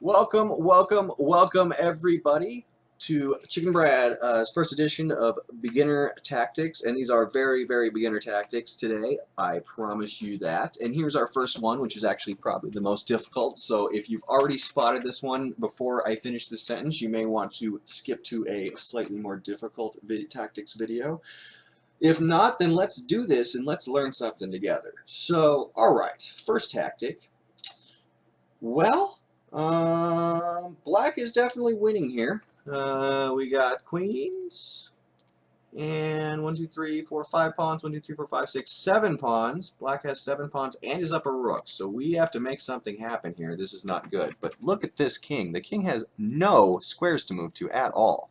Welcome, welcome, welcome everybody to ChickenBrad's first edition of Beginner Tactics, and these are very, very beginner tactics today. I promise you that. And here's our first one, which is actually probably the most difficult. So if you've already spotted this one before I finish this sentence, you may want to skip to a slightly more difficult tactics video. If not, then let's do this and let's learn something together. So, all right, first tactic. Well, black is definitely winning here. We got queens and 1, 2, 3, 4, 5 pawns. 1, 2, 3, 4, 5, 6, 7 pawns. Black has 7 pawns and is up a rook. So we have to make something happen here. This is not good. But look at this king. The king has no squares to move to at all.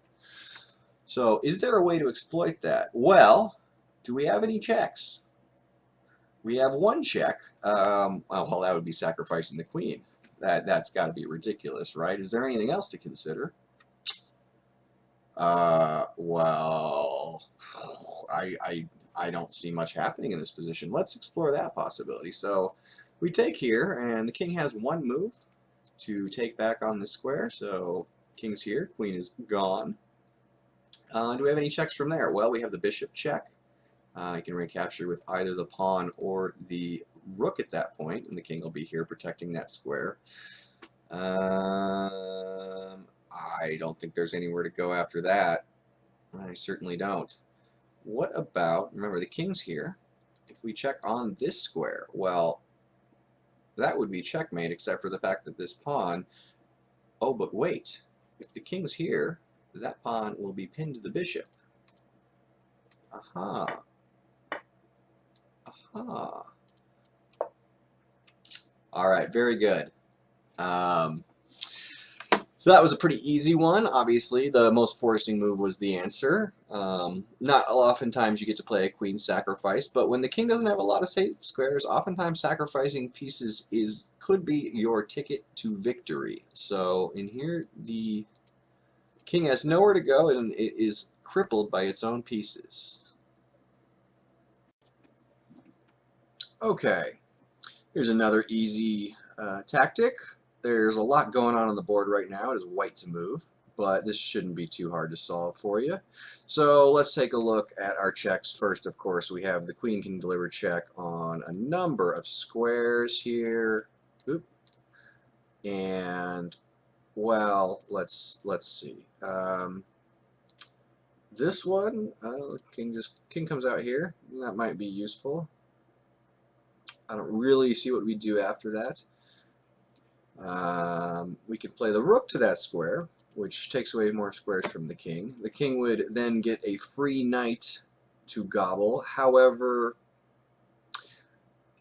So is there a way to exploit that? Well, do we have any checks? We have one check. Well, that would be sacrificing the queen. That's got to be ridiculous, right? Is there anything else to consider? Well, I don't see much happening in this position. Let's explore that possibility. So we take here, and the king has one move to take back on the square. So king's here, queen is gone. Do we have any checks from there? Well, we have the bishop check. I can recapture with either the pawn or the rook at that point, and the king will be here protecting that square. I don't think there's anywhere to go after that. I certainly don't. What about, remember the king's here, if we check on this square, well, that would be checkmate except for the fact that this pawn, oh but wait, if the king's here, that pawn will be pinned to the bishop. Aha. Aha. Alright, very good. So that was a pretty easy one. Obviously, the most forcing move was the answer. Not oftentimes you get to play a queen sacrifice, but when the king doesn't have a lot of safe squares, oftentimes sacrificing pieces could be your ticket to victory. So in here, the king has nowhere to go and it is crippled by its own pieces. Okay, here's another easy tactic. There's a lot going on the board right now. It is white to move, but this shouldn't be too hard to solve for you. So let's take a look at our checks first. Of course, we have the queen can deliver check on a number of squares here. Oop. And well, let's see. This one, king comes out here. That might be useful. I don't really see what we do after that. We can play the rook to that square, which takes away more squares from the king. The king would then get a free knight to gobble. However,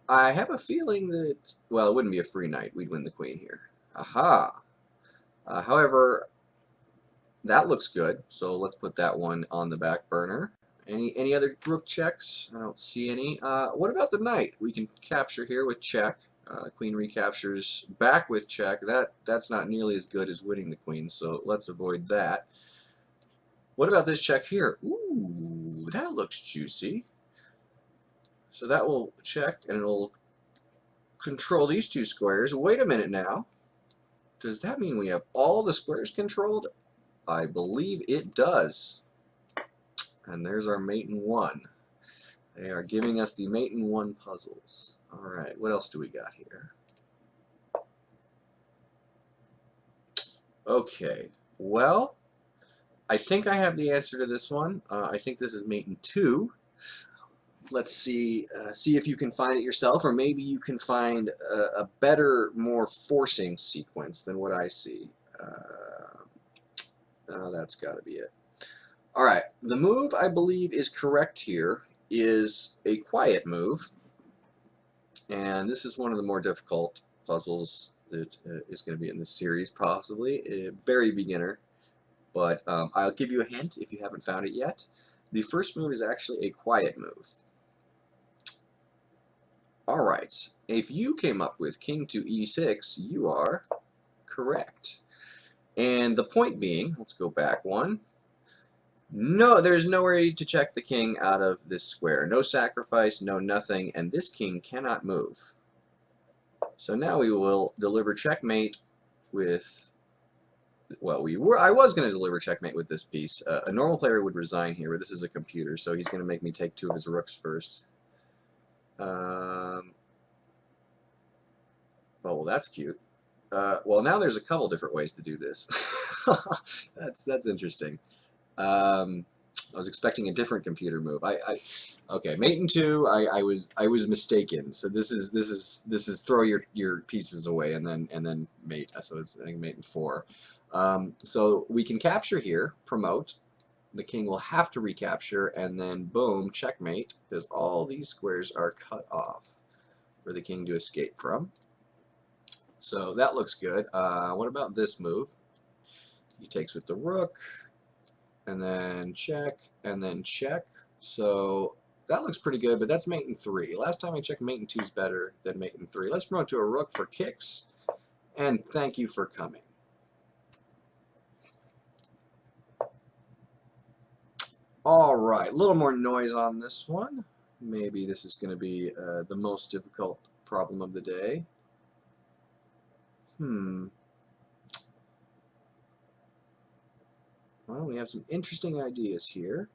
I have a feeling that, well, it wouldn't be a free knight. We'd win the queen here. Aha! However, that looks good, so let's put that one on the back burner. Any other rook checks? I don't see any. What about the knight? We can capture here with check. Queen recaptures back with check. That's not nearly as good as winning the queen, so let's avoid that. What about this check here? Ooh, that looks juicy. So that will check, and it'll control these two squares. Wait a minute now. Does that mean we have all the squares controlled? I believe it does. And there's our mate in 1. They are giving us the mate in 1 puzzles. Alright, what else do we got here? Okay, well, I think I have the answer to this one. I think this is mate in 2. Let's see if you can find it yourself, or maybe you can find a better, more forcing sequence than what I see. That's got to be it. Alright, the move I believe is correct here is a quiet move, and this is one of the more difficult puzzles that is going to be in this series, possibly. Very beginner, but I'll give you a hint if you haven't found it yet. The first move is actually a quiet move. Alright, if you came up with king to e6, you are correct. And the point being, let's go back one. No, there's nowhere to check the king out of this square. No sacrifice, no nothing, and this king cannot move. So now we will deliver checkmate with, well, I was going to deliver checkmate with this piece. A normal player would resign here, but this is a computer, so he's going to make me take 2 of his rooks first. Oh, well, that's cute. Well, now there's a couple different ways to do this. That's interesting. I was expecting a different computer move. Okay, mate in 2. I was mistaken. So this is throw your pieces away and then mate. So it's, I think, mate in 4. So we can capture here, promote. The king will have to recapture, and then boom, checkmate, because all these squares are cut off for the king to escape from. So that looks good. What about this move? He takes with the rook, and then check, and then check. So that looks pretty good, but that's mate in 3. Last time I checked, mate in 2 is better than mate in 3. Let's promote to a rook for kicks, and thank you for coming. All right, a little more noise on this one. Maybe this is going to be the most difficult problem of the day. Well, we have some interesting ideas here.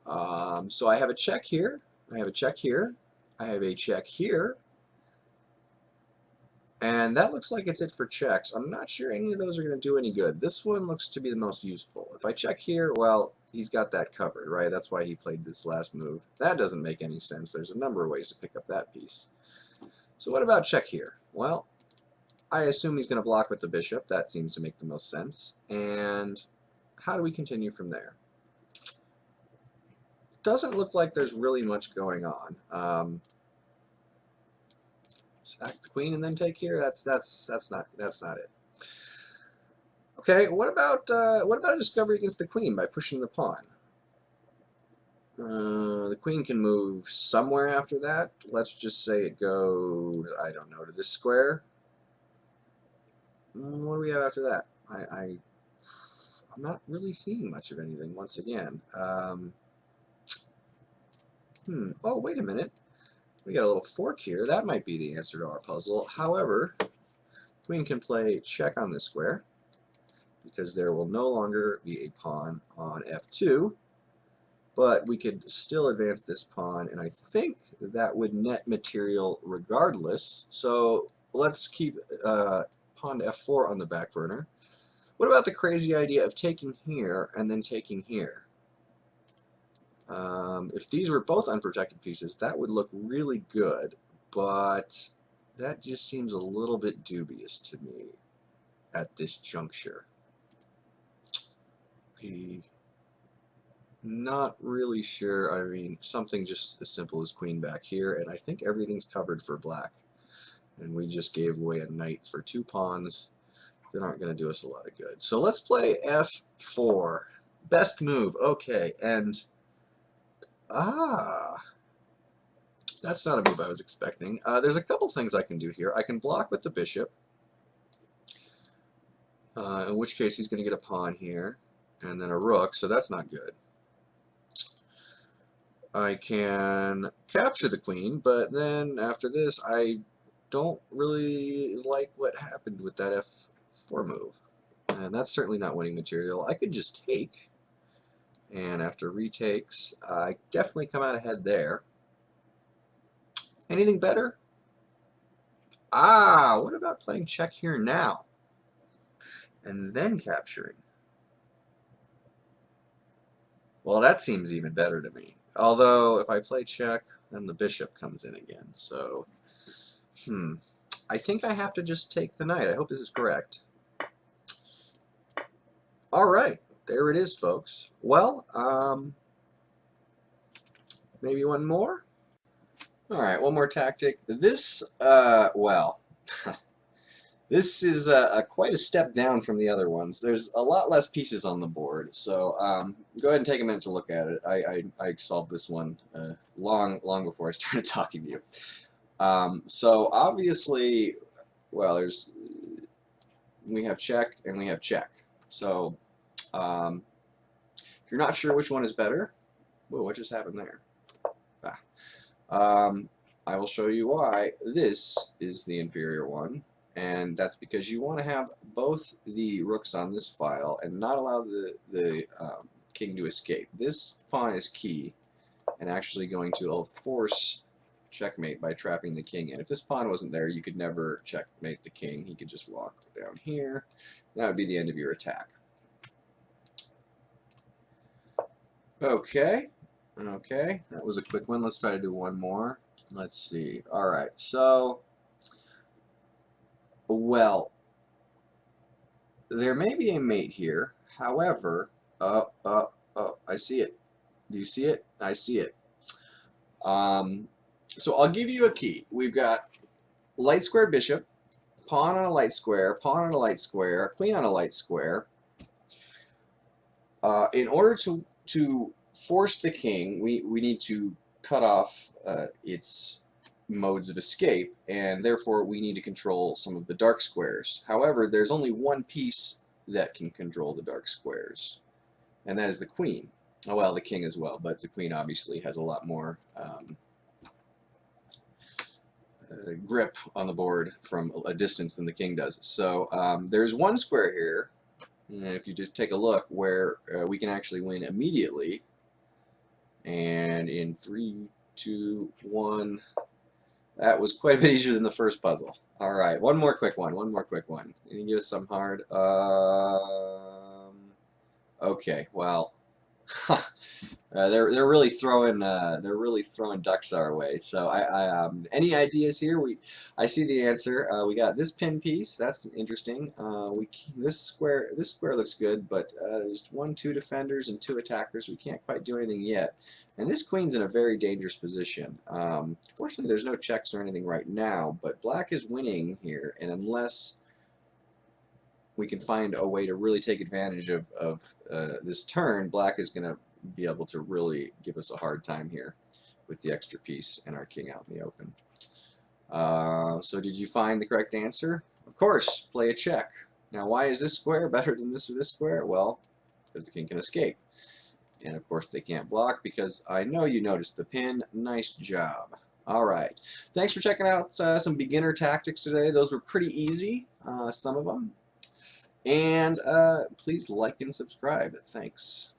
So I have a check here. I have a check here. I have a check here. And that looks like it's it for checks. I'm not sure any of those are going to do any good. This one looks to be the most useful. If I check here, well, he's got that covered, right? That's why he played this last move. That doesn't make any sense. There's a number of ways to pick up that piece. So what about check here? Well, I assume he's going to block with the bishop. That seems to make the most sense. And how do we continue from there? Doesn't look like there's really much going on. Sack the queen and then take here. That's not it. Okay, what about a discovery against the queen by pushing the pawn? The queen can move somewhere after that. Let's just say it goes, I don't know, to this square. What do we have after that? I'm not really seeing much of anything once again. Oh, wait a minute. We got a little fork here. That might be the answer to our puzzle. However, queen can play check on this square because there will no longer be a pawn on f2. But we could still advance this pawn, and I think that would net material regardless. So let's keep pawn to f4 on the back burner. What about the crazy idea of taking here and then taking here? If these were both unprotected pieces, that would look really good, but that just seems a little bit dubious to me at this juncture. Not really sure. I mean, something just as simple as queen back here, and I think everything's covered for black. And we just gave away a knight for 2 pawns that aren't going to do us a lot of good. So let's play f4. Best move. Okay, and that's not a move I was expecting. There's a couple things I can do here. I can block with the bishop, in which case he's going to get a pawn here, and then a rook, so that's not good. I can capture the queen, but then after this, I don't really like what happened with that f4 move. And that's certainly not winning material. I could just take, and after retakes, I definitely come out ahead there. Anything better? What about playing check here now? And then capturing. Well, that seems even better to me. Although, if I play check, then the bishop comes in again. So, I think I have to just take the knight. I hope this is correct. All right, there it is, folks. Well, maybe one more? All right, one more tactic. This, well, this is quite a step down from the other ones. There's a lot less pieces on the board, so go ahead and take a minute to look at it. I solved this one long before I started talking to you. So obviously, well, we have check and we have check. So if you're not sure which one is better, whoa, what just happened there? I will show you why this is the inferior one, and that's because you want to have both the rooks on this file and not allow the king to escape. This pawn is key and actually going to force checkmate by trapping the king in. If this pawn wasn't there, you could never checkmate the king. He could just walk down here. That would be the end of your attack. Okay, that was a quick one. Let's try to do one more. Let's see. Alright, so, well, there may be a mate here. However, I see it. Do you see it? I see it. So I'll give you a key. We've got light square bishop, pawn on a light square, pawn on a light square, queen on a light square. In order to force the king, we need to cut off its modes of escape, and therefore we need to control some of the dark squares. However, there's only one piece that can control the dark squares, and that is the queen. Oh, well, the king as well, but the queen obviously has a lot more grip on the board from a distance than the king does. So there's one square here, and if you just take a look, where we can actually win immediately. And in 3, 2, 1, that was quite a bit easier than the first puzzle. All right, one more quick one. Can you give us some hard? Okay, well, they're really throwing ducks our way. So any ideas here? I see the answer. We got this pin piece. That's interesting. This square looks good, but there's 1, 2 defenders and 2 attackers. We can't quite do anything yet. And this queen's in a very dangerous position. Fortunately, there's no checks or anything right now, but black is winning here, and unless we can find a way to really take advantage of this turn, black is going to be able to really give us a hard time here with the extra piece and our king out in the open. So did you find the correct answer? Of course, play a check. Now, why is this square better than this or this square? Well, because the king can escape. And of course they can't block because I know you noticed the pin. Nice job. Alright, thanks for checking out some beginner tactics today. Those were pretty easy, some of them. And please like and subscribe. Thanks.